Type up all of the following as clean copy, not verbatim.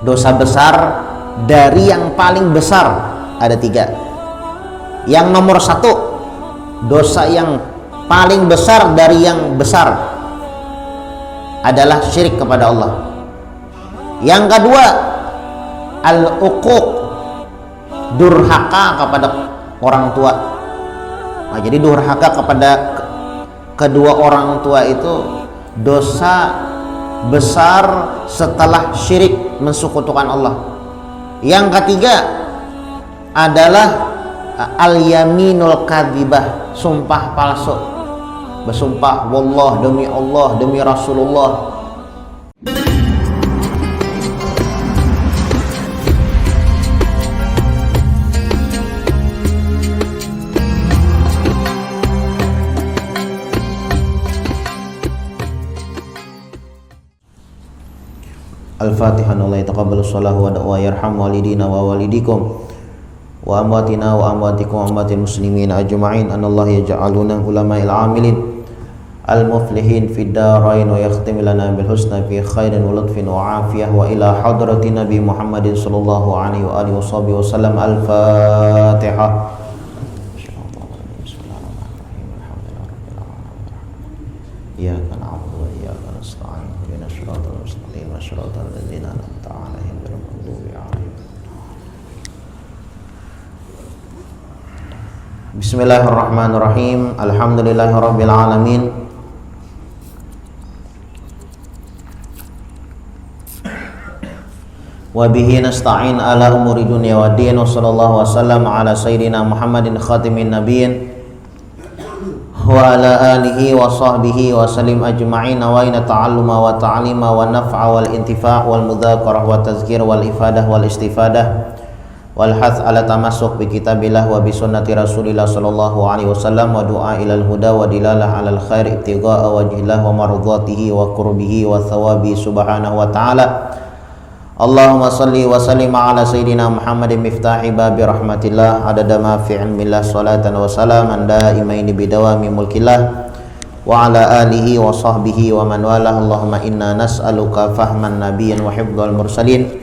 Dosa besar dari yang paling besar ada 3. Yang nomor 1, dosa yang paling besar dari yang besar adalah syirik kepada Allah. Yang kedua, al-uquq, durhaka kepada orang tua. Nah, jadi durhaka kepada kedua orang tua itu dosa besar setelah syirik, mensekutukan Allah. Yang ketiga adalah al-yaminul kadzibah, sumpah palsu. Bersumpah, wallah, demi Allah, demi Rasulullah. Al-Fatihah. Allah yataqabbalu shalahu wa yarham walidina wa walidikum wa amwatina wa amwatikum wa amwatil muslimin ajma'in. Anallahu yaj'aluna ulama'il amilin al-muflihin fid darain wa yakhtim lana bil husna fi khairin wa lutfin wa afiyah wa ila hadrati Nabi Muhammadin sallallahu alaihi wa alihi wasallam. Al-Fatihah. Iyyaka na'budu wa iyyaka nasta'in. Ihdinas siratal mustaqim, siratal ladzina an'amta 'alaihim ghairil maghdubi 'alaihim. Bismillahirrahmanirrahim. Alhamdulillahirabbil alamin. Wa bihi nasta'in ala umuri dunya waddin. Wa sallallahu wasallam ala sayyidina Muhammadin khatimin nabiyyin wa ala alihi wa sahbihi wa salim ajma'in. Wa inna ta'alluma wa ta'lima wa naf'a wal intifa' wal mudzakarah wa tazkir wal ifadah wal istifadah wal hath ala tamassuk bi kitabillah wa bi sunnati rasulillah sallallahu alaihi wasallam wa du'a ilal huda wa dilalah alal khair ibtigha'a wajhillah wa mardhatihi wa qurbihi wa thawabi subhanahu wa ta'ala. Allahumma salli wa sallim ala sayyidina Muhammadin miftahi babi rahmatillah adada ma fi ilmillah salatan wa salaman daimaini bidawami mulkillah wa ala alihi wa sahbihi wa man walah. Allahumma inna nas'aluka fahman nabiyyin wa hifdzal mursalin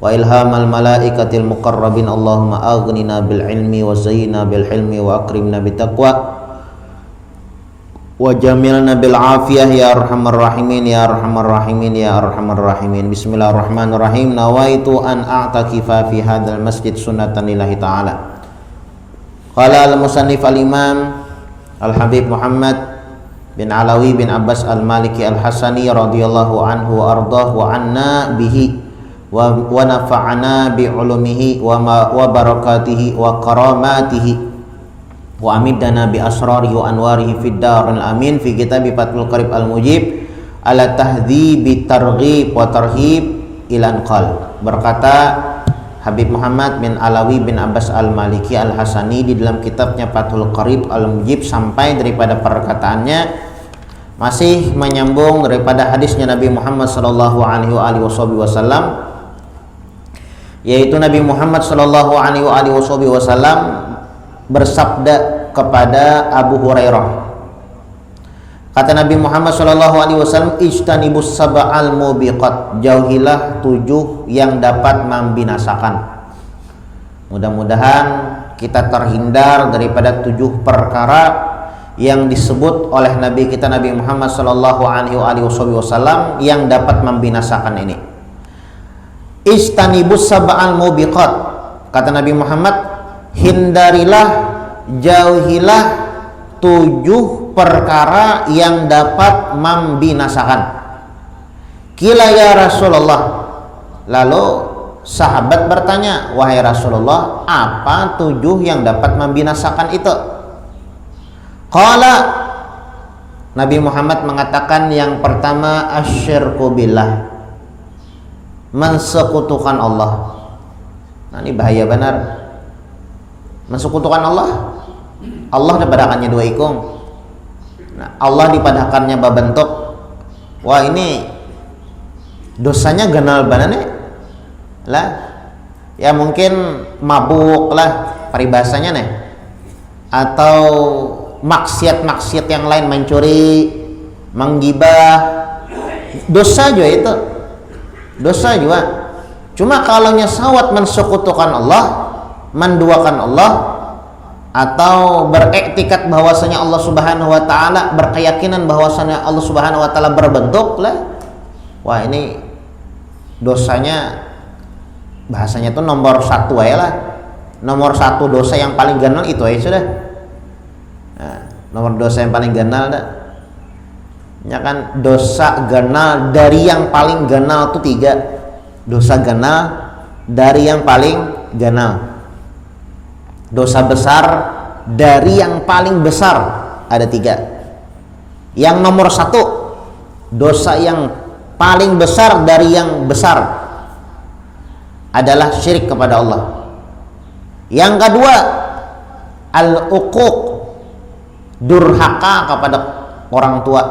wa ilhamal malaikatil muqarrabin. Allahumma aghnina bil ilmi wa zayyina bil hilmi wa akrimna bit taqwa wa jamilna bil afiyah ya arhamar rahimin ya arhamar rahimin ya arhamar rahimin. Bismillahirrahmanirrahim. Nawaitu an a'takifa fi hadzal masjid sunnatan lillahi ta'ala. Qala al-musannif al-imam al-habib Muhammad bin Alawi bin Abbas al-Maliki al-Hasani radhiyallahu anhu wa ardahu wa anna bihi wa nafa'ana bi ulumihi wa barakatihi wa karamatihi wa amidana bi asrarihi wa anwarihi fid daril amin fi kitabi Fathul Qarib al-Mujib ala tahdhibi targhib wa tarhib ilan qal. Berkata Habib Muhammad bin Alawi bin Abbas al-Maliki al-Hasani di dalam kitabnya Fathul Qarib al-Mujib sampai daripada perkataannya masih menyambung daripada hadisnya Nabi Muhammad sallallahu alaihi wasallam, yaitu Nabi Muhammad sallallahu alaihi wasallam bersabda kepada Abu Hurairah. Kata Nabi Muhammad sallallahu alaihi wasallam, ijtanibus sab'al mubiqat, jauhilah 7 yang dapat membinasakan. Mudah-mudahan kita terhindar daripada 7 perkara yang disebut oleh Nabi kita Nabi Muhammad sallallahu alaihi wasallam yang dapat membinasakan ini. Ijtanibus sab'al mubiqat, kata Nabi Muhammad, hindarilah, jauhilah 7 perkara yang dapat membinasakan. Kila ya Rasulullah. Lalu sahabat bertanya, wahai Rasulullah, apa 7 yang dapat membinasakan itu? Qala, Nabi Muhammad mengatakan yang pertama asyirku billah, mensekutukan Allah. Nah, ini bahaya benar. Mensekutukan Allah. Allah dipadakannya 2 ikung. Nah, Allah dipadakannya babentuk. Wah, ini dosanya ganal banane lah. Ya mungkin mabuk lah paribasanya nih. Atau maksiat-maksiat yang lain, mencuri, menggibah. Dosa juga itu. Dosa juga. Cuma kalau nyesawat mensekutukan Allah, menduakan Allah, atau beriktikad bahwasanya Allah Subhanahu wa taala, berkeyakinan bahwasanya Allah Subhanahu wa taala berbentuk lah, wah ini dosanya bahasanya tuh nomor 1 aja lah. Nomor 1 dosa yang paling ganal itu aja sudah. Nah, nomor dosa yang paling ganal dah. Ya kan, dosa ganal dari yang paling ganal itu 3. Dosa ganal dari yang paling ganal. Dosa besar dari yang paling besar ada 3. Yang nomor 1, dosa yang paling besar dari yang besar adalah syirik kepada Allah. Yang kedua, al-uquq, durhaka kepada orang tua.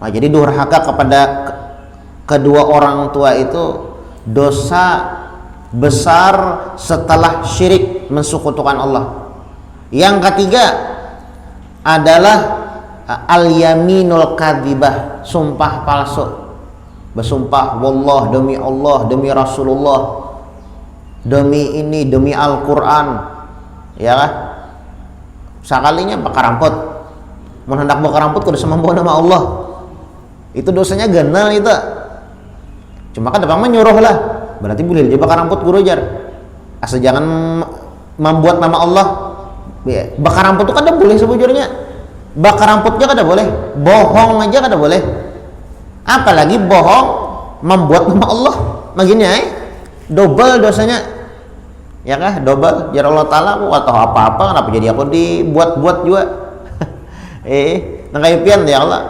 Nah, jadi durhaka kepada kedua orang tua itu dosa besar setelah syirik mensekutukan Allah. Yang ketiga adalah al-yaminul kadzibah, sumpah palsu. Bersumpah, wallah, demi Allah, demi Rasulullah, demi ini, demi Al-Quran, ya kan? Sekalinya bakar ramput, mun hendak bakar ramput kudu semampu nama Allah. Itu dosanya ganal itu. Cuma kan depan menyuruh lah, berarti boleh aja bakar ramput guru jar. Asal jangan membuat nama Allah. Bakar ramput itu kan boleh sebujurnya. Bakar ramputnya kan boleh, bohong aja kan boleh. Apalagi bohong membuat nama Allah, begini double dosanya, ya kah? Double. Jar Allah Taala aku atau apa-apa kenapa jadi aku dibuat-buat juga. Nangkaipian ya Allah.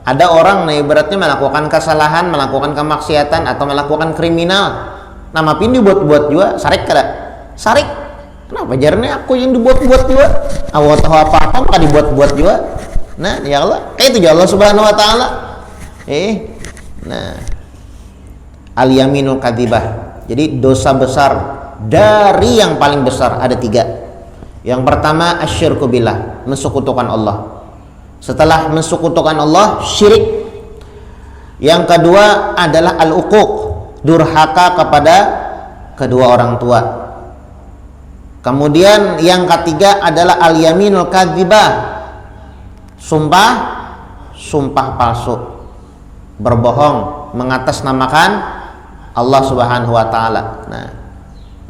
Ada orang nih ibaratnya melakukan kesalahan, melakukan kemaksiatan atau melakukan kriminal, nama pin dibuat-buat juga, sarik kada? Sarik. Kenapa jarnya aku yang dibuat-buat juga? Awak tahu apa-apa maka dibuat-buat juga. Nah, ya Allah, itu ya Allah Subhanahu wa taala. Nah, al-yaminul kadzibah. Jadi dosa besar dari yang paling besar ada 3. Yang pertama asyirku billah, mensekutukan Allah. Setelah mensekutukan Allah, syirik. Yang kedua adalah al-uquq, durhaka kepada kedua orang tua. Kemudian yang ketiga adalah al-yaminul kadzibah, sumpah palsu, berbohong, mengatasnamakan Allah Subhanahu wa taala.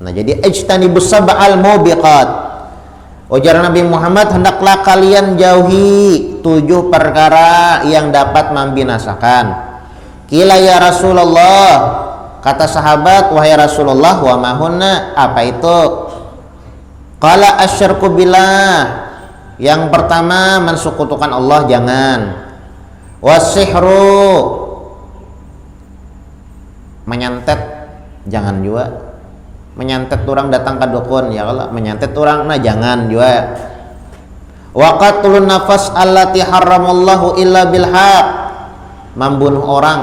Nah jadi ijtanibus sab'al mubiqat. Ujar Nabi Muhammad, hendaklah kalian jauhi 7 perkara yang dapat membinasakan. Qila ya Rasulullah, kata sahabat, wahai Rasulullah, wa mahunna, apa itu? Qala asyirku billah, yang pertama mensekutukan Allah, jangan. Wasihru, menyantet, jangan juga. Menyantet orang datang ke dukun, ya Allah, menyantet orang, nah jangan juga. Wa qatlun nafas allati haramallahu illa bilhaq, membunuh orang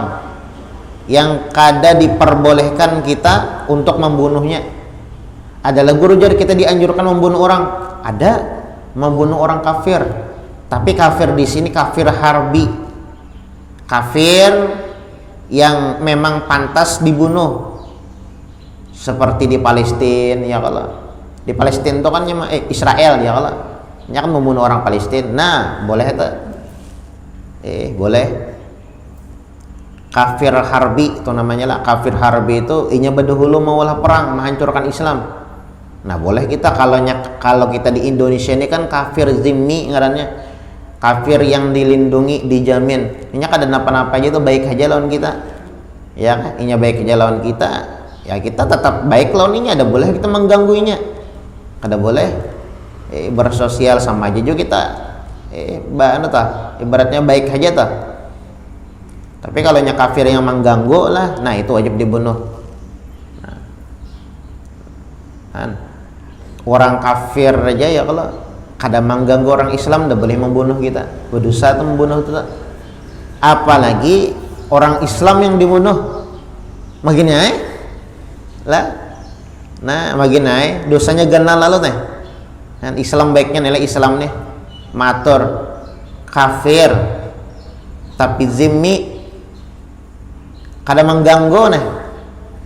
yang kada diperbolehkan kita untuk membunuhnya. Adalah guru jar kita dianjurkan membunuh orang, ada membunuh orang kafir, tapi kafir di sini kafir harbi, kafir yang memang pantas dibunuh, seperti di Palestina, ya Allah. Di Palestina itu kan Israel, ya Allah, nya kan membunuh orang Palestina. Nah boleh itu, boleh. Kafir harbi itu namanya lah. Kafir harbi itu inya berdahulu maulah perang, menghancurkan Islam. Nah boleh kita kalau kita di Indonesia ini kan kafir zimmi ngarannya, kafir yang dilindungi, dijamin. Ini kada napa-napa aja tuh baik aja lawan kita, ya kan? Ini baik aja lawan kita, ya kita tetap baik lawan ini. Ada boleh kita menggangguinya, kada boleh. Bersosial sama aja juga kita, ibaratnya baik aja tuh. Tapi kalau kafir yang mengganggu lah, nah itu wajib dibunuh. Orang kafir aja ya kalau kadang mengganggu orang Islam udah boleh membunuh kita, berdosa tuh membunuh itu. Apalagi orang Islam yang dibunuh, magini lah. Nah magini dosanya ganal lalu nih. Dan Islam baiknya nilai Islam nih matur kafir tapi zimmi kadang mengganggu nih,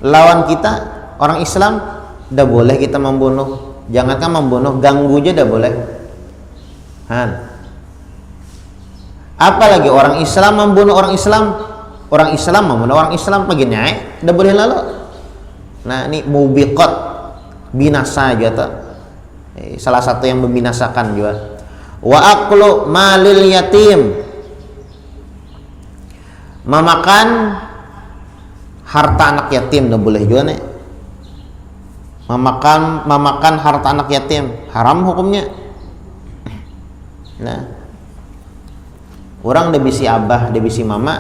lawan kita orang Islam, udah boleh kita membunuh. Jangankan membunuh, ganggu aja udah boleh. Apalagi orang Islam membunuh orang Islam membunuh orang Islam begini, udah boleh lalu. Nah ini mubiqat, binasa aja tuh. Salah satu yang membinasakan juga. Wa aklu malil yatim, memakan harta anak yatim udah boleh juga nih. Memakan harta anak yatim haram hukumnya. Nah, orang udah bisi abah, udah bisi mama,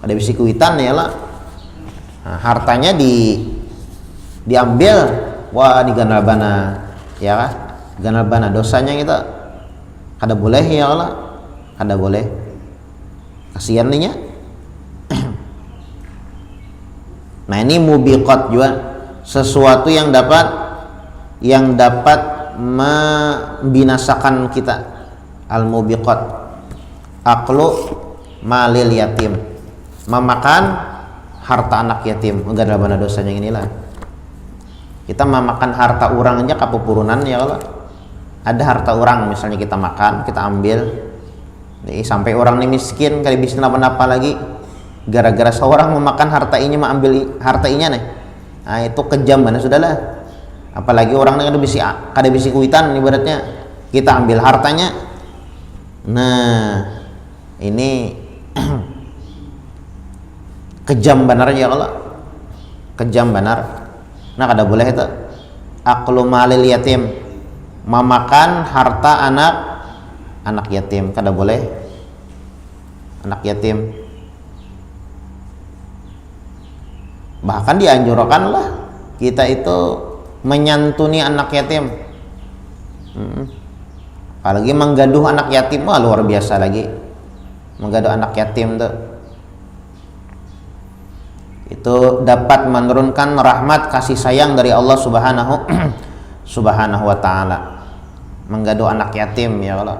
ada bisi kuitan ya lah. Nah, hartanya diambil, wah diganalbana, ya kan? Ganalbana dosanya kita, kada boleh ya lah, kada boleh. Kasihan nih ya. Nah ini mubiqat juga, sesuatu yang dapat membinasakan kita. Al-mubiqat, aklu malil yatim, memakan harta anak yatim. Enggak ada mana dosanya inilah. Kita memakan harta orang aja kapupurunan ya Allah. Ada harta orang misalnya kita makan, kita ambil, sampai orang ini miskin, kali bisa apa lagi. Gara-gara seorang memakan harta ini, mengambil harta inya nih. Nah itu kejam mana sudahlah. Apalagi orang yang kada bisi kuitan ibaratnya, kita ambil hartanya. Nah ini kejam benar ya Allah, kejam benar. Nah kada boleh itu. Aklu malil yatim, memakan harta anak yatim, kada boleh. Anak yatim bahkan dianjurkan lah kita itu menyantuni anak yatim. Apalagi menggaduh anak yatim, wah luar biasa lagi. Menggaduh anak yatim tuh, itu dapat menurunkan rahmat kasih sayang dari Allah subhanahu wa ta'ala. Menggaduh anak yatim ya Allah.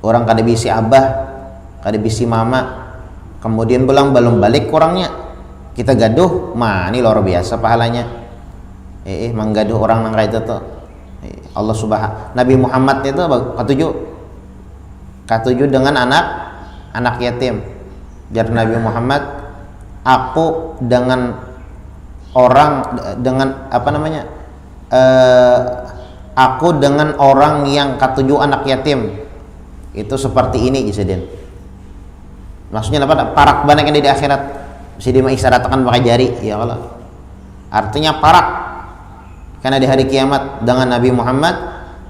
Orang kada bisi abah, kada bisi mama, kemudian pulang belum balik orangnya, kita gaduh, ini luar biasa pahalanya. Menggaduh orang nang kayak itu tuh. Allah Nabi Muhammad itu katuju dengan anak yatim. Dari Nabi Muhammad, aku dengan orang yang katuju anak yatim itu seperti ini Gisedin. Maksudnya apa? Parak banyak yang di akhirat. Bisa diisyaratkan pakai jari ya Allah. Artinya parak karena di hari kiamat dengan Nabi Muhammad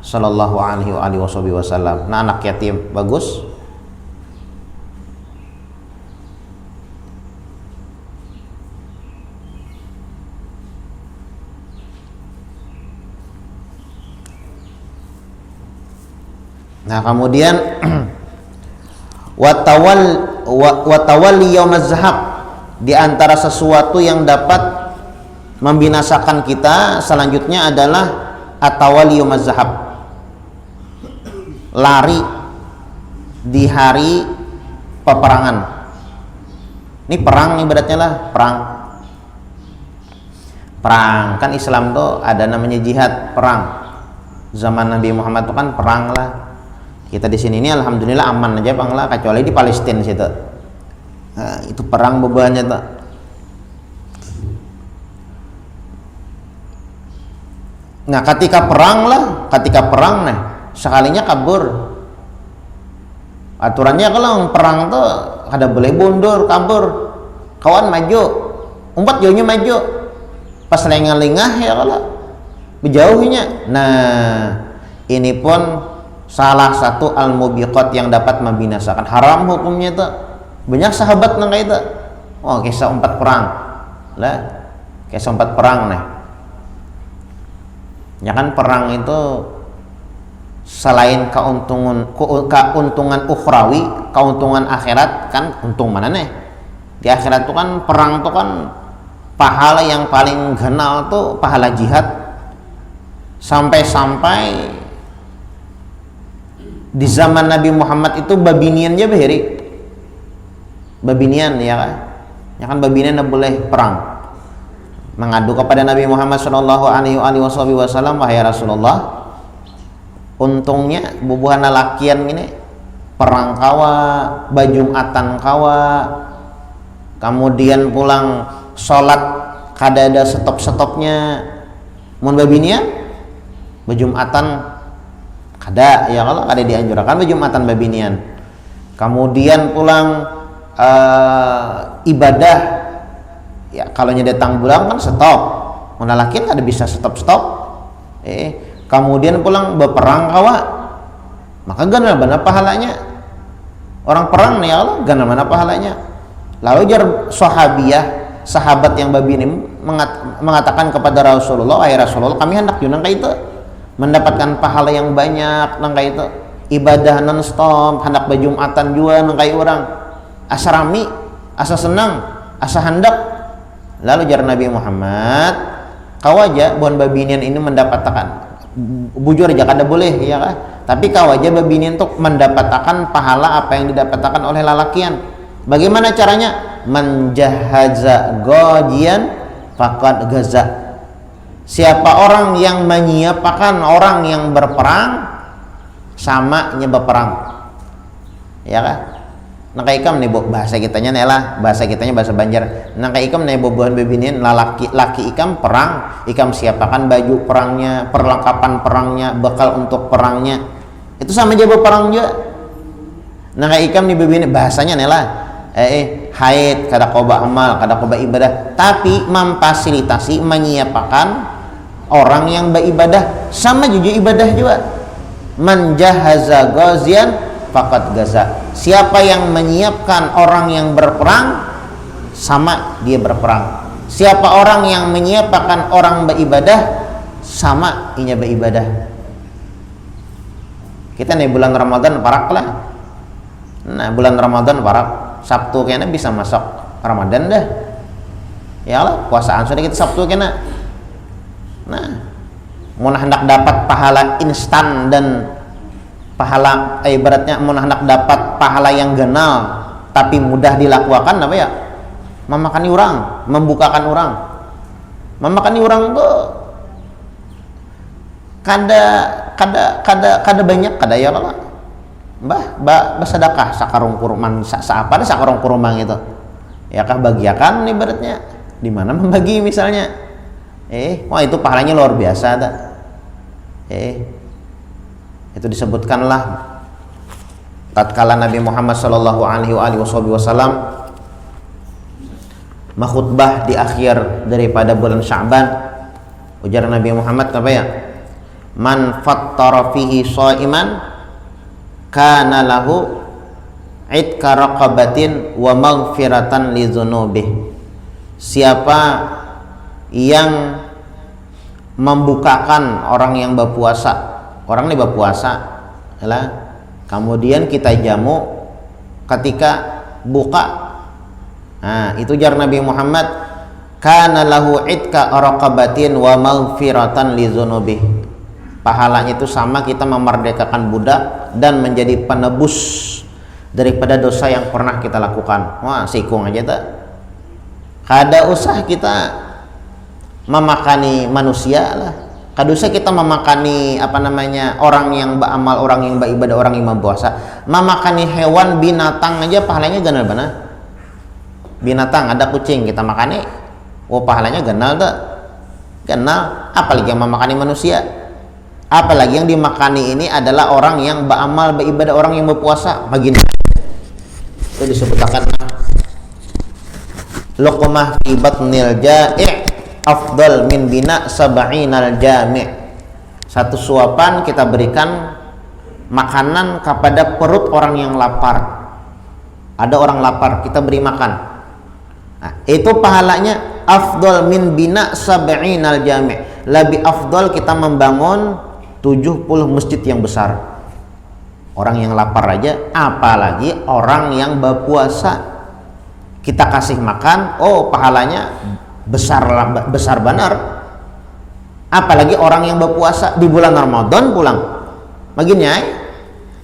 sallallahu alaihi wasallam. Nah anak yatim bagus. Nah kemudian watawalli yaumaz zahab, di antara sesuatu yang dapat membinasakan kita selanjutnya adalah atawalli yaumaz zahab, lari di hari peperangan. Ini perang ibaratnya lah, perang kan Islam tuh ada namanya jihad, perang. Zaman Nabi Muhammad tuh kan perang lah. Kita di sini ini alhamdulillah aman aja bang lah, kecuali di Palestina situ. Nah, itu perang bebannya tuh. Nah ketika perang nih sekalinya kabur. Aturannya kalau perang tuh kada boleh mundur, kabur. Kawan maju, umpat jauhnya maju. Pas lengah-lengah ya kalau berjauhnya. Nah ini pun salah satu al-mubiqat yang dapat membinasakan. Haram hukumnya itu. Banyak sahabat nang kayak itu. Oh kisah 4 perang lah, kisah 4 perang nih. Ya kan perang itu selain keuntungan ukhrawi, keuntungan akhirat, kan untung mana nih? Di akhirat itu kan perang itu kan pahala yang paling kenal tuh pahala jihad. Sampai-sampai di zaman Nabi Muhammad itu babinian aja beheri. Babinian ya kan? Ya kan babinian boleh perang. Mengadu kepada Nabi Muhammad sallallahu alaihi wasallam, wahai Rasulullah, untungnya bubuhan lalakian ini perang kawa, bajumatan kawa, kemudian pulang sholat kada ada stop-stopnya. Mun babinian bajumatan kada, ya kalau kada dianjurkan bajumatan babinian. Kemudian pulang ibadah, ya kalau datang bulan kan stop, mun lalakian kada bisa stop-stop. Kemudian pulang berperang kawa, maka gana mana pahalanya orang perang nih, ya Allah, gana mana pahalanya. Lalu jar sahabat yang babi ini mengatakan kepada Rasulullah, wahai Rasulullah, kami hendak junang kayak itu mendapatkan pahala yang banyak nang kayak itu, ibadah non stop, hendak bajumatan juga nang kayak orang, asa rami, asa senang, asa hendak. Lalu jar Nabi Muhammad, kau aja buan babinian ini mendapatkan bujur aja kada boleh, ya kan? Tapi kau aja babinian untuk mendapatkan pahala apa yang didapatkan oleh lalakian. Bagaimana caranya? Menjahaza gojian faqad gaza. Siapa orang yang menyiapkan orang yang berperang, sama nya berperang, ya kan? Nang ikam nih bahasa kitanya lah, bahasa kitanya bahasa Banjar. Nang ikam nih bobohan babinian laki ikam perang, ikam siapakan baju perangnya, perlengkapan perangnya, bekal untuk perangnya. Itu sama aja berperang juga. Nang ikam nih babinian bahasanya nih lah. Haid kada qoba amal, kada qoba ibadah, tapi memfasilitasi, menyiapkan orang yang beribadah, sama juga ibadah juga. Menjahaza ghazian faqad gaza. Siapa yang menyiapkan orang yang berperang, sama dia berperang. Siapa orang yang menyiapkan orang beribadah, sama inya beribadah. Kita nih bulan Ramadan parak lah. Nah, bulan Ramadan parak, Sabtu kena bisa masuk Ramadan dah. Ya Allah, puasaan sudah kita Sabtu kena. Nah, mau hendak dapat pahala instan dan pahala ibaratnya mau hendak dapat pahala yang genal tapi mudah dilakukan, apa ya? Memakani orang, membukakan orang. Memakani orang tuh kada banyak, kada ya Allah. Mbah sedekah sakarung kurman apa ada sakarung kurma gitu, ya kah bagiakan ibaratnya di mana membagi misalnya, wah itu pahalanya luar biasa dah. Itu disebutkanlah tatkala Nabi Muhammad sallallahu alaihi wasallam makhutbah di akhir daripada bulan Sya'ban, ujar Nabi Muhammad apa ya? Man fattara fihi shaiman kana lahu itqa raqabatin wa maghfiratan li dzunubih. Siapa yang membukakan orang yang berpuasa, orang ini berpuasa lah, kemudian kita jamu ketika buka, nah itu jar Nabi Muhammad, kana lahu itqa raqabatin wa maghfiratan li dzunubih. Pahalanya itu sama kita memerdekakan budak dan menjadi penebus daripada dosa yang pernah kita lakukan. Wah, sikung aja tak. Kada usah kita memakani manusia lah. Kada usah kita memakani apa namanya orang yang beramal, orang yang beribadah, orang yang berpuasa. Memakani hewan, binatang aja pahalanya ganal bana. Binatang ada kucing kita makani, oh pahalanya ganal tak? Ganal. Apalagi yang memakani manusia. Apalagi yang dimakani ini adalah orang yang beramal, beribadah, orang yang berpuasa. Begini itu disebutkan luqmah fi batnil ja'i' afdal min bina sab'inal jami'. Satu suapan kita berikan makanan kepada perut orang yang lapar. Ada orang lapar, kita beri makan. Nah, itu pahalanya afdal min bina sab'inal jami'. Lebih afdal kita membangun 70 masjid yang besar. Orang yang lapar aja, apalagi orang yang berpuasa. Kita kasih makan, oh pahalanya besar benar. Apalagi orang yang berpuasa di bulan Ramadan pulang. Begini ya.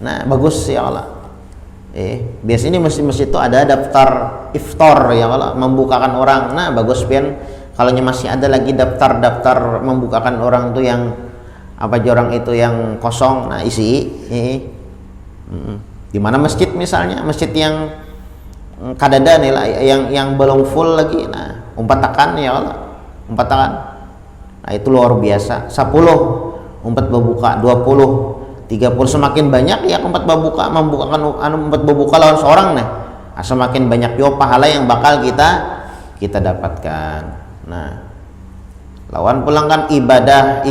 Nah, bagus ya Allah. Biasanya masjid-masjid itu ada daftar iftar ya, kalau membukakan orang. Nah bagus pian kalau masih ada lagi daftar membukakan orang tuh yang apa aja orang itu yang kosong, nah isi. Di mana masjid misalnya, masjid yang kadada nih lah, yang belum full lagi, nah umpatakan ya Allah, umpatakan. Nah itu luar biasa. 10 umpat berbuka, 20 30, semakin banyak ya umpat membukakan umpat berbuka lawan seorang nih, semakin banyak yo pahala yang bakal kita dapatkan. Nah lawan pulang kan ibadah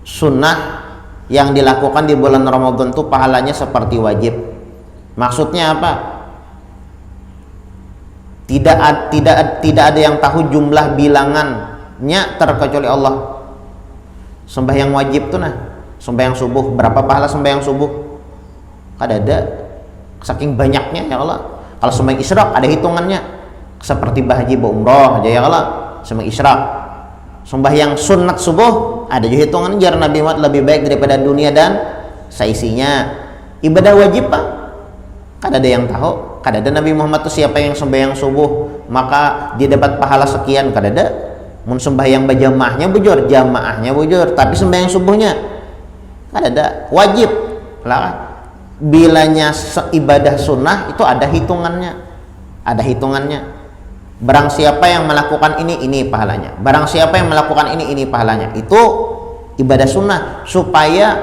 sunnah yang dilakukan di bulan Ramadan itu pahalanya seperti wajib. Maksudnya apa? Tidak ada yang tahu jumlah bilangannya terkecuali Allah. Sembahyang wajib tuh nah, sembahyang subuh, berapa pahala sembahyang subuh? Kada ada, saking banyaknya ya Allah. Kalau sembahyang isyraq ada hitungannya, seperti bahaji umroh aja ya Allah, sembahyang isyraq. Sembahyang sunat subuh ada juga hitungannya, jar Nabi Muhammad lebih baik daripada dunia dan seisinya. Ibadah wajib Pak, kada ada yang tahu, kada ada Nabi Muhammad tuh siapa yang sembahyang subuh maka dia dapat pahala sekian, kada ada. Mun sembahyang berjamaahnya bujur, jamaahnya bujur, tapi sembahyang subuhnya kan ada wajib lah. Bilanya ibadah sunnah itu ada hitungannya, barang siapa yang melakukan ini pahalanya, barang siapa yang melakukan ini pahalanya. Itu ibadah sunnah supaya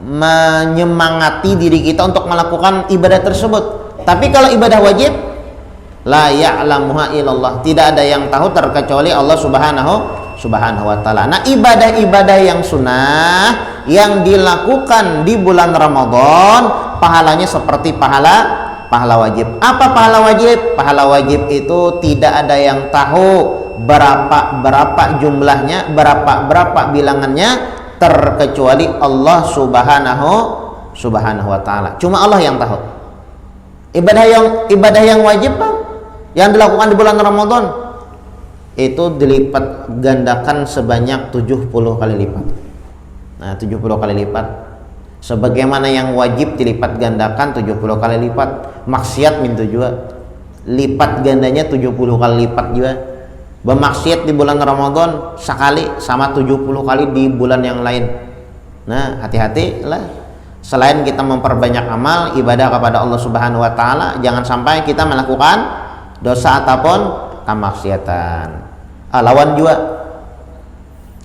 menyemangati diri kita untuk melakukan ibadah tersebut. Tapi kalau ibadah wajib, la ya'lamuha illallah, tidak ada yang tahu terkecuali Allah subhanahu wa ta'ala. Nah ibadah-ibadah yang sunnah yang dilakukan di bulan Ramadan pahalanya seperti pahala wajib. Apa pahala wajib? Pahala wajib itu tidak ada yang tahu berapa jumlahnya, berapa bilangannya terkecuali Allah subhanahu wa ta'ala. Cuma Allah yang tahu. Ibadah yang wajib Pak, yang dilakukan di bulan Ramadan itu dilipat gandakan sebanyak 70 kali lipat. Nah 70 kali lipat, sebagaimana yang wajib dilipat gandakan 70 kali lipat, maksiat minta juga lipat gandanya 70 kali lipat juga. Bermaksiat di bulan Ramadan sekali sama 70 kali di bulan yang lain. Nah hati-hati lah, selain kita memperbanyak amal ibadah kepada Allah Subhanahu wa ta'ala, jangan sampai kita melakukan dosa ataupun kemaksiatan. Lawan juga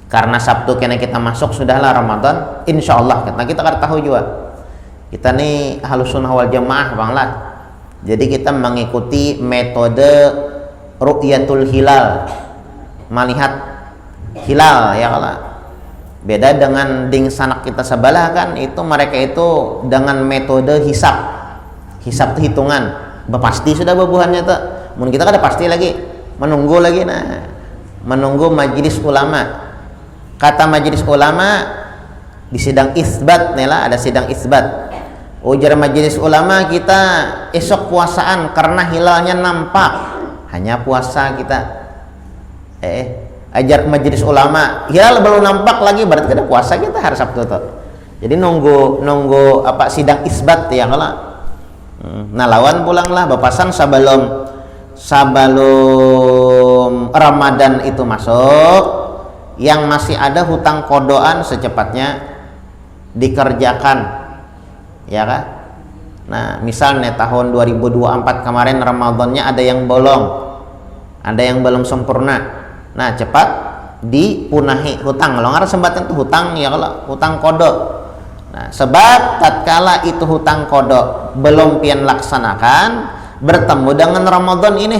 karena Sabtu kena kita masuk sudahlah Ramadan, insya Allah kita akan tahu juga kita nih Ahlus Sunnah wal Jamaah Bang lah. Jadi kita mengikuti metode ru'yatul hilal, melihat hilal ya Allah. Beda dengan ding sanak kita sebelah kan, itu mereka itu dengan metode hisab itu hitungan, pasti sudah bebuhannya tuh. Mungkin kita kada pasti lagi menunggu lagi, nah menunggu majelis ulama. Kata majelis ulama di sidang isbat nih lah, ada sidang isbat. Ujar majelis ulama kita esok puasaan karena hilalnya nampak, hanya puasa kita. Ajar majelis ulama hilal belum nampak lagi berarti kada puasa kita hari Sabtu tuh. Jadi nunggu apa sidang isbat ya kalau. Nah lawan pulanglah bapasan sebelum Ramadan itu masuk, yang masih ada hutang kodoan secepatnya dikerjakan ya kan. Nah misalnya tahun 2024 kemarin Ramadannya ada yang bolong, ada yang belum sempurna, nah cepat dipunahi hutang. Kalau nggak sembatan itu hutang ya, kalau hutang kodok. Nah sebab tatkala itu hutang kodok belum pian laksanakan, bertemu dengan Ramadan ini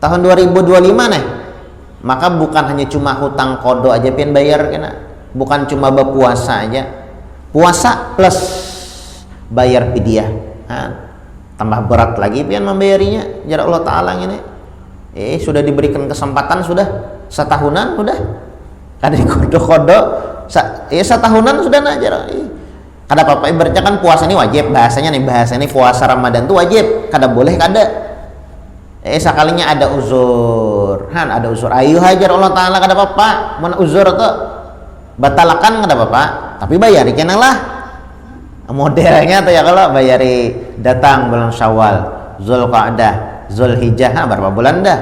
tahun 2025 nih, maka bukan hanya cuma hutang kodok aja pian bayar kena, bukan cuma berpuasa aja, puasa plus bayar fidyah, tambah berat lagi pian membayarinya. Jar Allah Ta'ala ini sudah diberikan kesempatan, sudah setahunan sudah kada kodok-kodok setahunan sudah najar. Kada apa-apa, ibaratnya kan puasa ini wajib, bahasanya puasa Ramadan itu wajib, kada boleh kada. Sekalinya ada uzur, ada uzur, ayo hajar Allah Ta'ala kada apa-apa. Mun uzur tuh batalakan kada apa-apa, tapi bayar kena lah. Modelnya tuh ya kalau bayari datang bulan Syawal, Zulqa'dah, Zulhijjah, berapa bulan dah?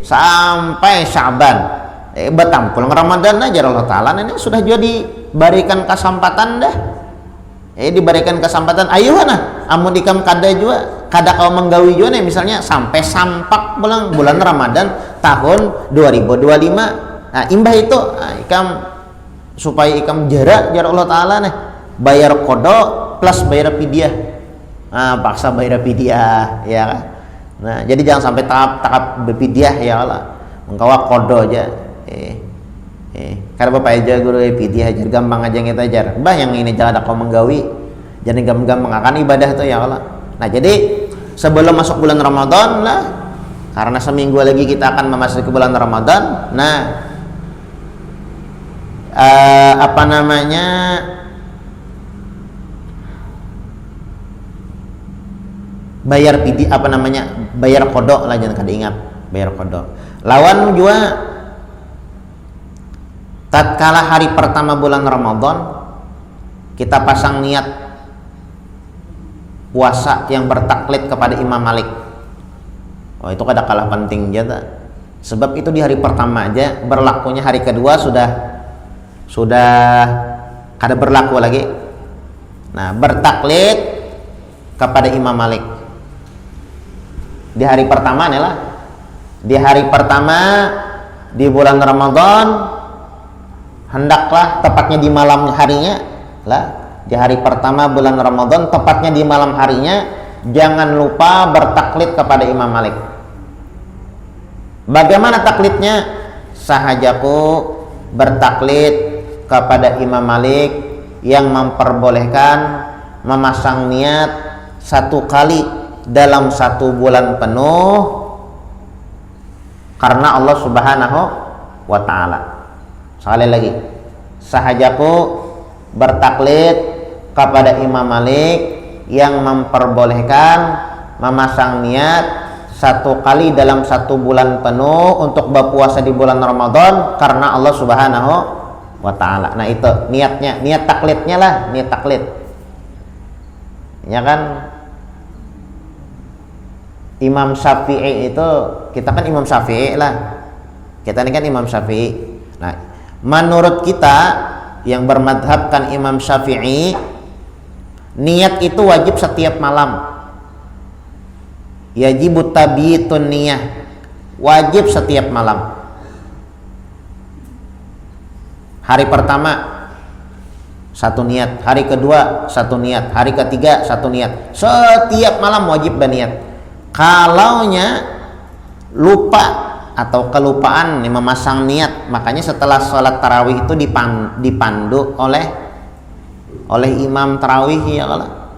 Sampai Sya'ban. Batang pulang Ramadan aja Allah Ta'ala ini sudah jadi berikan kesempatan dah. Diberikan kesempatan ayuhana amun ikam kada juga kada kau menggawi juga nih misalnya sampai sampak bulan Ramadan tahun 2025. Nah, imbah itu ikam supaya ikam jarak Allah Ta'ala nih bayar kodok plus bayar fidyah. Paksa bayar fidyah ya kan. Nah, jadi jangan sampai tahap berfidyah ya Allah. Mengkawa kodo aja. Karena bapak aja guru fidyah aja gampang aja kita ajar. Bah yang ini jangan ada kau menggawi. Jadi gampang akan ibadah tuh ya Allah. Nah, jadi sebelum masuk bulan Ramadan lah karena seminggu lagi kita akan memasuki bulan Ramadan. Nah, bayar pidi bayar kodok lah, jangan kada ingat bayar kodok. Lawan juga tatkala hari pertama bulan Ramadan kita pasang niat puasa yang bertaklid kepada Imam Malik. Itu kada kalah penting juga. Sebab itu di hari pertama aja berlakunya, hari kedua sudah kada berlaku lagi. Nah, bertaklid kepada Imam Malik di hari pertama nih lah. Di hari pertama di bulan Ramadan hendaklah tepatnya di malam harinya lah. Di hari pertama bulan Ramadan tepatnya di malam harinya jangan lupa bertaklid kepada Imam Malik. Bagaimana taklidnya? Sahajaku bertaklid kepada Imam Malik yang memperbolehkan memasang niat satu kali dalam satu bulan penuh karena Allah Subhanahu wa Ta'ala. Sekali lagi, sahajaku bertaklid kepada Imam Malik yang memperbolehkan memasang niat satu kali dalam satu bulan penuh untuk berpuasa di bulan Ramadan karena Allah Subhanahu wa Ta'ala. Nah, itu niatnya, niat taklidnya lah, niat taklid ya kan. Imam Syafi'i itu, kita kan Imam Syafi'i lah, kita ini kan Imam Syafi'i. Nah, menurut kita yang bermadhabkan Imam Syafi'i, niat itu wajib setiap malam. Yajibut tabitun niyah, wajib setiap malam. Hari pertama satu niat, hari kedua satu niat, hari ketiga satu niat. Setiap malam wajib berniat. Kalaunya lupa atau kelupaan nih memasang niat, makanya setelah sholat tarawih itu dipandu oleh imam tarawih ya Allah.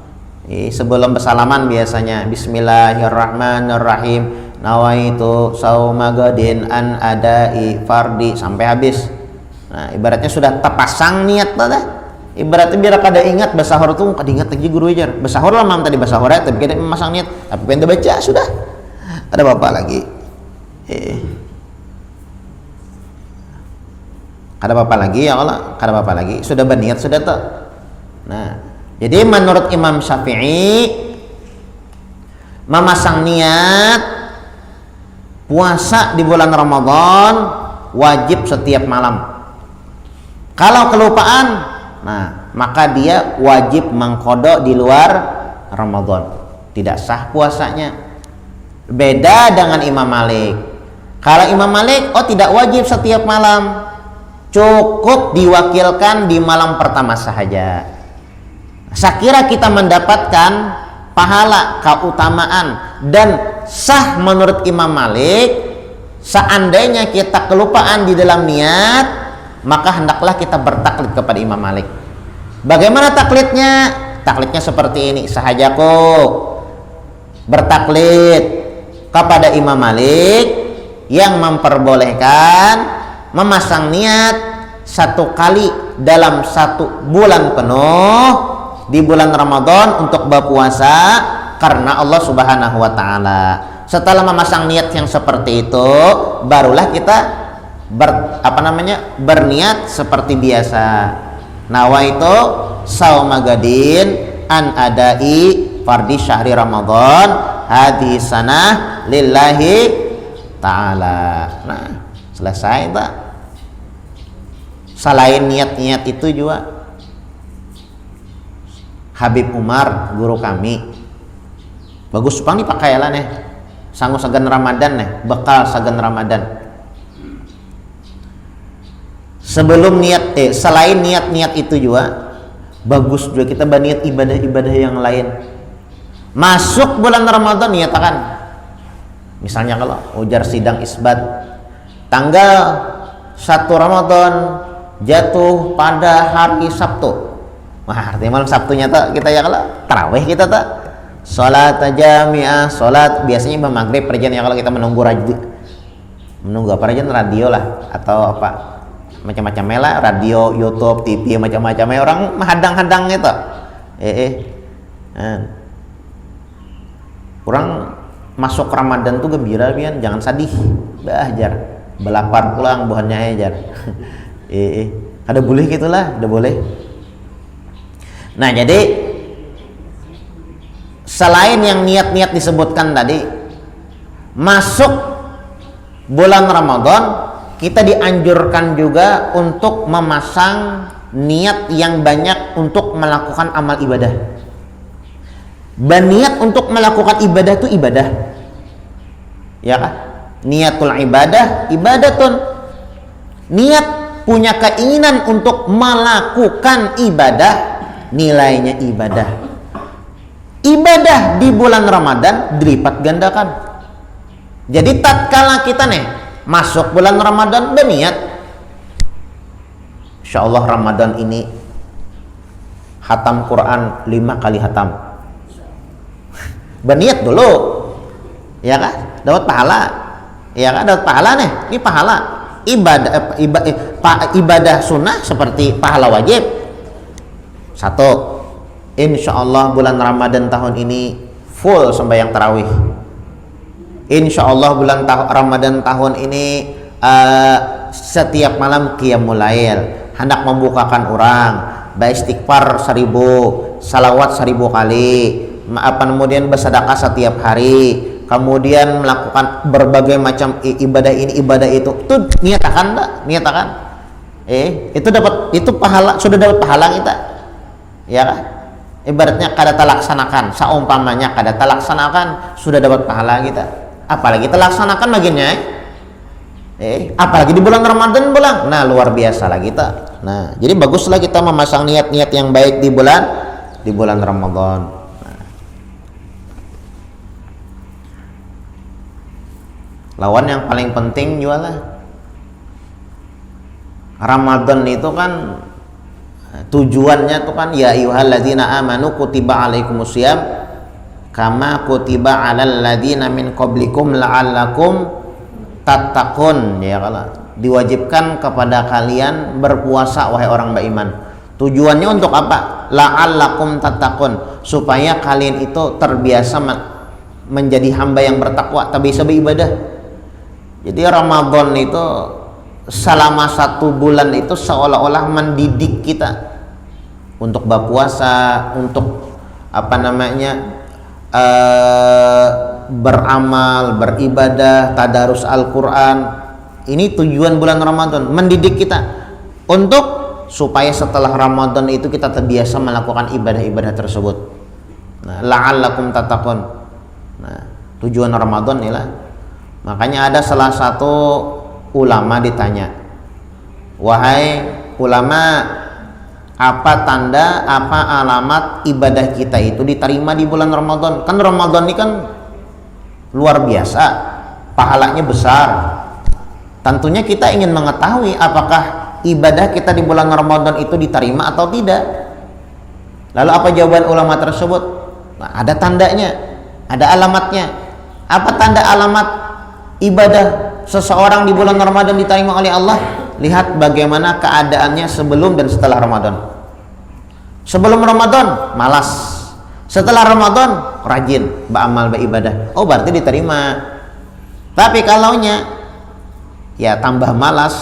Sebelum bersalaman biasanya Bismillahirrahmanirrahim, nawaitu sauma gadin an adai fardi sampai habis. Nah, ibaratnya sudah terpasang niat dah. Ibaratnya biar kada ingat basahor tuh kada ingat lagi guru ajar. Basahor lah mam tadi basahor ya, tapi kada memasang niat. Tapi pengen baca sudah. Ada bapak lagi. Kada bapak lagi ya Allah, kada bapak lagi. Sudah berniat sudah tuh. Nah, jadi menurut Imam Syafi'i memasang niat puasa di bulan Ramadan wajib setiap malam. Kalau kelupaan, nah maka dia wajib mengqada di luar Ramadan, tidak sah puasanya. Beda dengan Imam Malik. Kalau Imam Malik tidak wajib setiap malam, cukup diwakilkan di malam pertama sahaja. Sekira kita mendapatkan pahala, keutamaan dan sah menurut Imam Malik, seandainya kita kelupaan di dalam niat, maka hendaklah kita bertaklid kepada Imam Malik. Bagaimana taklidnya? Taklidnya seperti ini, sahajaku bertaklid kepada Imam Malik yang memperbolehkan memasang niat satu kali dalam satu bulan penuh di bulan Ramadan untuk berpuasa karena Allah Subhanahu wa Ta'ala. Setelah memasang niat yang seperti itu, barulah kita berniat seperti biasa. Nawaitu saumagadin an adai fardi syahri Ramadan hadhihi sanah lillahi ta'ala. Nah, selesai tak? Selain niat-niat itu juga Habib Umar guru kami bagus pang nih pakaian nih sanggup sagan Ramadan nih bekal sagan Ramadan sebelum niat selain niat-niat itu juga bagus juga kita berniat ibadah-ibadah yang lain masuk bulan Ramadan niatakan misalnya kalau ujar sidang isbat tanggal 1 Ramadan jatuh pada hari Sabtu. Wah, artinya malam Sabtunya tuh kita ya kalau tarawih kita tuh salat jamiah, salat biasanya maghrib perjalanan ya kalau kita menunggu apa radio lah atau apa macam-macam lah radio, YouTube, TV macam-macam orang menghadang-hadang itu. Orang masuk Ramadan tuh gembira pian, jangan sedih. Jar belapan pulang buahnya jar. Ada boleh gitulah, ada boleh. Nah, jadi selain yang niat-niat disebutkan tadi, masuk bulan Ramadan kita dianjurkan juga untuk memasang niat yang banyak untuk melakukan amal ibadah. Berniat untuk melakukan ibadah itu ibadah. Ya kan? Niatul ibadah ibadatun. Niat punya keinginan untuk melakukan ibadah nilainya ibadah. Ibadah di bulan Ramadan dilipat gandakan. Jadi tatkala kita nih masuk bulan Ramadan berniat insyaallah Ramadan ini hatam Quran 5 kali hatam. Berniat dulu. Ya kan? Dapat pahala. Ya kan? Dapat pahala nih. Ini pahala. Ibadah sunnah seperti pahala wajib. 1, insya Allah bulan Ramadan tahun ini full sembahyang tarawih. Insya Allah bulan Ramadan tahun ini setiap malam qiyamul lail, hendak membukakan orang, beristighfar 1000, salawat 1000 kali, kemudian bersedekah setiap hari, kemudian melakukan berbagai macam ibadah ini ibadah itu. Tuh niatakan enggak? Niatakan. Itu pahala, sudah dapat pahala kita. Ya kan? Ibaratnya kada terlaksanakan, saumpamanya kada terlaksanakan sudah dapat pahala kita. Apalagi terlaksanakan bagiannya apalagi di bulan Ramadan bulan. Nah, luar biasa lah kita. Nah, jadi baguslah kita memasang niat-niat yang baik di bulan Ramadan. Nah. Lawan yang paling penting juga lah. Ramadan itu kan tujuannya tuh kan ya ayyuhalladzina amanu kutiba alaikumusiyam kama kutiba alal ladzina min qablikum la'allakum tattaqun. Ya kalau diwajibkan kepada kalian berpuasa wahai orang beriman. Tujuannya untuk apa? La'allakum tattaqun, supaya kalian itu terbiasa menjadi hamba yang bertakwa, terbiasa beribadah. Jadi Ramadan itu selama 1 bulan itu seolah-olah mendidik kita untuk berpuasa, untuk beramal, beribadah, tadarus Al-Quran. Ini tujuan bulan Ramadan, mendidik kita untuk supaya setelah Ramadan itu kita terbiasa melakukan ibadah-ibadah tersebut. Nah, la'allakum tattaqun. Nah, tujuan Ramadan inilah. Makanya ada salah satu ulama ditanya, wahai ulama, apa tanda, apa alamat ibadah kita itu diterima di bulan Ramadan? Kan Ramadan ini kan luar biasa, pahalanya besar. Tentunya kita ingin mengetahui apakah ibadah kita di bulan Ramadan itu diterima atau tidak. Lalu apa jawaban ulama tersebut? Nah, ada tandanya, ada alamatnya. Apa tanda alamat ibadah seseorang di bulan Ramadan diterima oleh Allah? Lihat bagaimana keadaannya sebelum dan setelah Ramadan. Sebelum Ramadan malas, setelah Ramadan rajin beramal beribadah. Oh, berarti diterima. Tapi kalaunya ya tambah malas,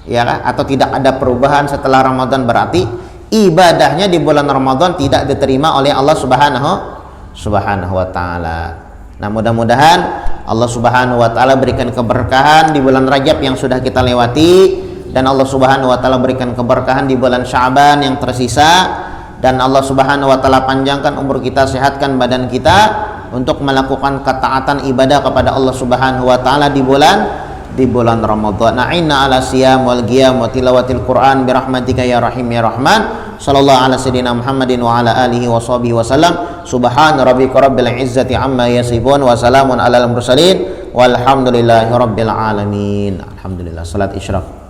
ya kan? Atau tidak ada perubahan setelah Ramadan, berarti ibadahnya di bulan Ramadan tidak diterima oleh Allah Subhanahu wa taala. Nah, mudah-mudahan Allah Subhanahu wa taala berikan keberkahan di bulan Rajab yang sudah kita lewati, dan Allah Subhanahu wa taala berikan keberkahan di bulan Sya'ban yang tersisa, dan Allah Subhanahu wa taala panjangkan umur kita, sehatkan badan kita untuk melakukan ketaatan ibadah kepada Allah Subhanahu wa taala di bulan Ramadan. Na'inna ala siyam wal qiyam wa tilawatil Qur'an bi rahmatika ya rahim ya rahman. Sallallahu ala sayyidina Muhammadin wa ala alihi wa sahbihi wa sallam. Subhana rabbika rabbil izzati amma yasifun wa salamun alal mursalin walhamdulillahi rabbil alamin. Alhamdulillah. Salat isyraq.